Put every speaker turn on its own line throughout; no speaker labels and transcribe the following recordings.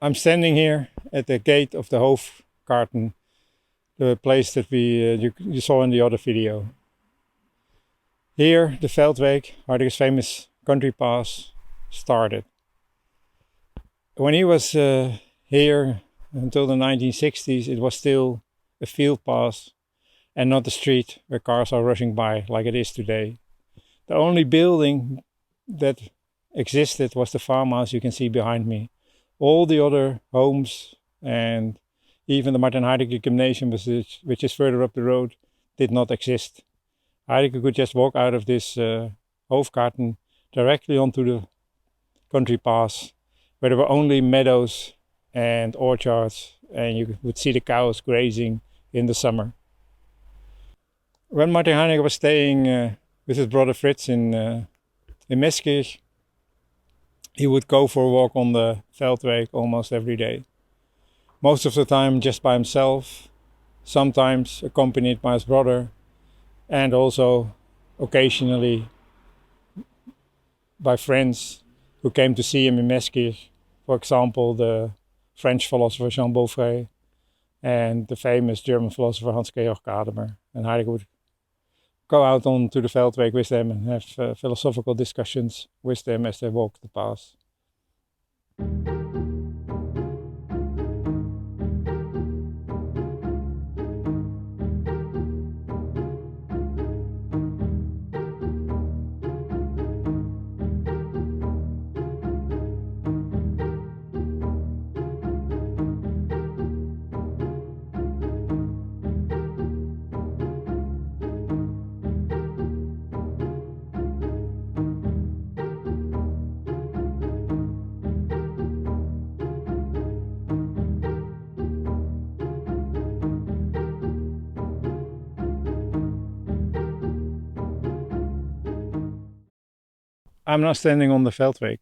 I'm standing here at the gate of the Hof Garden, the place that you saw in the other video. Here, the Feldweg, Heidegger's famous country pass, started. When he was here until the 1960s, it was still a field pass and not a street where cars are rushing by like it is today. The only building that existed was the farmhouse you can see behind me. All the other homes and even the Martin Heidegger Gymnasium, which is further up the road, did not exist. Heidegger could just walk out of this Hof Garden directly onto the country pass, where there were only meadows and orchards, and you would see the cows grazing in the summer. When Martin Heidegger was staying with his brother Fritz in Meßkirch, he would go for a walk on the Feldweg almost every day. Most of the time just by himself, sometimes accompanied by his brother, and also occasionally by friends who came to see him in Meßkirch. For example, the French philosopher Jean Beaufret and the famous German philosopher Hans-Georg Gadamer. And Heidegger would go out onto the Feldweg with them and have philosophical discussions with them as they walked the path. I'm now standing on the Feldweg.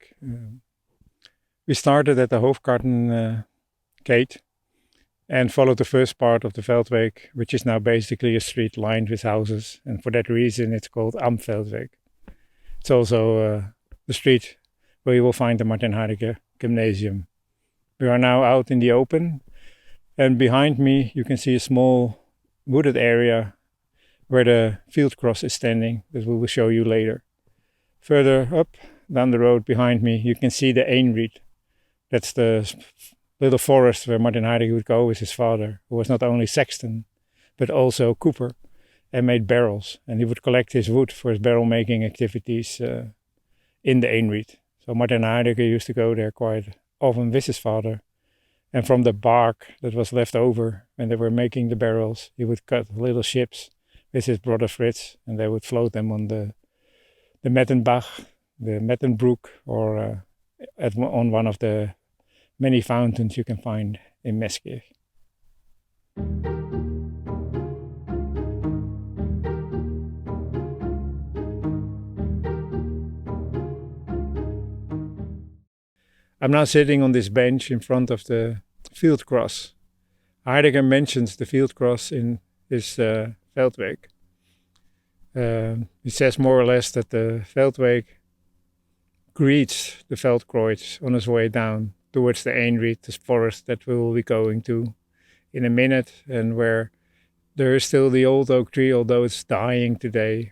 We started at the Hof Garden Gate and followed the first part of the Feldweg, which is now basically a street lined with houses, and for that reason it's called Am Feldweg. It's also the street where you will find the Martin Heidegger Gymnasium. We are now out in the open, and behind me you can see a small wooded area where the field cross is standing, that we will show you later. Further up, down the road behind me, you can see the Einried. That's the little forest where Martin Heidegger would go with his father, who was not only sexton, but also cooper, and made barrels. And he would collect his wood for his barrel making activities in the Einried. So Martin Heidegger used to go there quite often with his father. And from the bark that was left over when they were making the barrels, he would cut little ships with his brother Fritz, and they would float them on the Mettenbach, the Mettenbrook, or on one of the many fountains you can find in Meßkirch. I'm now sitting on this bench in front of the field cross. Heidegger mentions the field cross in his Feldweg. He says more or less that the Feldweg greets the Veldkreuz on his way down towards the Einried, this forest that we will be going to in a minute, and where there is still the old oak tree, although it's dying today,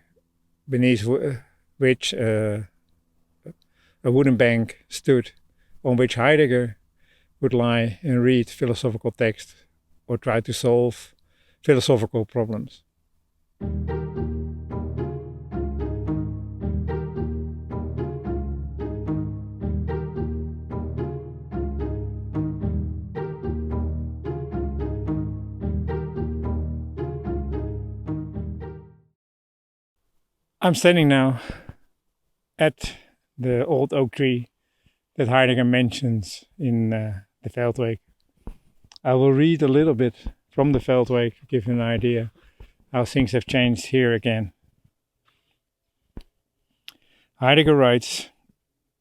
beneath which a wooden bank stood, on which Heidegger would lie and read philosophical text or try to solve philosophical problems. I'm standing now at the old oak tree that Heidegger mentions in the Feldweg. I will read a little bit from the Feldweg to give you an idea how things have changed here again. Heidegger writes,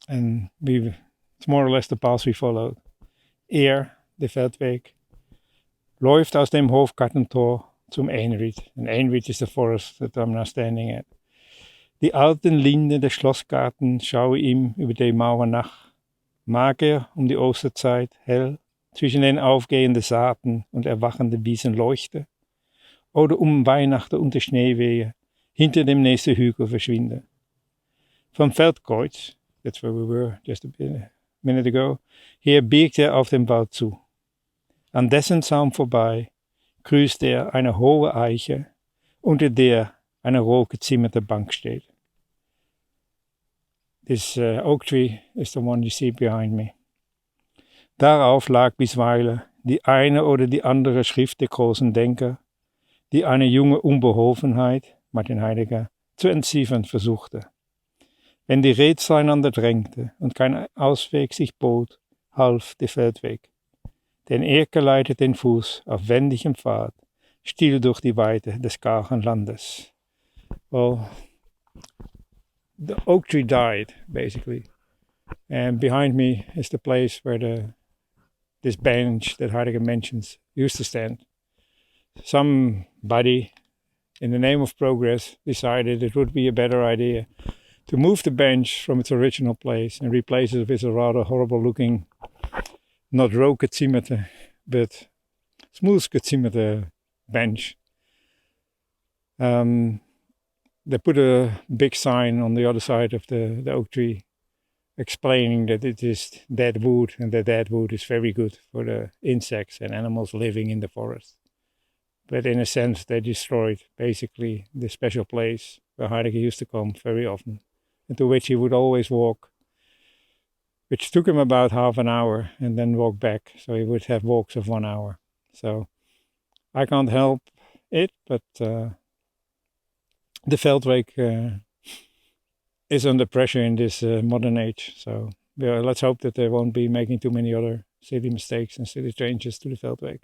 and it's more or less the path we followed. De Feldweg, läuft aus dem Hofgartentor zum Einried. And Einried is the forest that I'm now standing at. Die alten Linden des Schlossgartens schaue ihm über die Mauer nach. Mager die Osterzeit, hell, zwischen den aufgehenden Saaten und erwachenden Wiesen leuchte, oder Weihnachten unter Schneewehe hinter dem nächsten Hügel verschwinde. Vom Feldkreuz, that's where we were just a minute ago, her biegte auf den Wald zu. An dessen Saum vorbei grüßte eine hohe Eiche, unter der eine rohgezimmerte Bank steht. This oak tree is the one you see behind me. Darauf lag bisweilen die eine oder die andere Schrift der großen Denker, die eine junge Unbeholfenheit, Martin Heidegger, zu entziffern versuchte. Wenn die Rätsel einander drängte und kein Ausweg sich bot, half der Feldweg. Denn er geleitet den Fuß auf wendigem Pfad, still durch die Weite des kargen Landes. Well, the oak tree died, basically. And behind me is the place where this bench that Heidegger mentions used to stand. Somebody, in the name of progress, decided it would be a better idea to move the bench from its original place and replace it with a rather horrible-looking, not roh-gezimmerte, but smooth-gezimmerte bench. They put a big sign on the other side of the oak tree explaining that it is dead wood and that dead wood is very good for the insects and animals living in the forest. But in a sense, they destroyed basically the special place where Heidegger used to come very often, and to which he would always walk, which took him about half an hour, and then walk back. So he would have walks of 1 hour. So I can't help it, but the Feldweg is under pressure in this modern age. So let's hope that they won't be making too many other silly mistakes and silly changes to the Feldweg.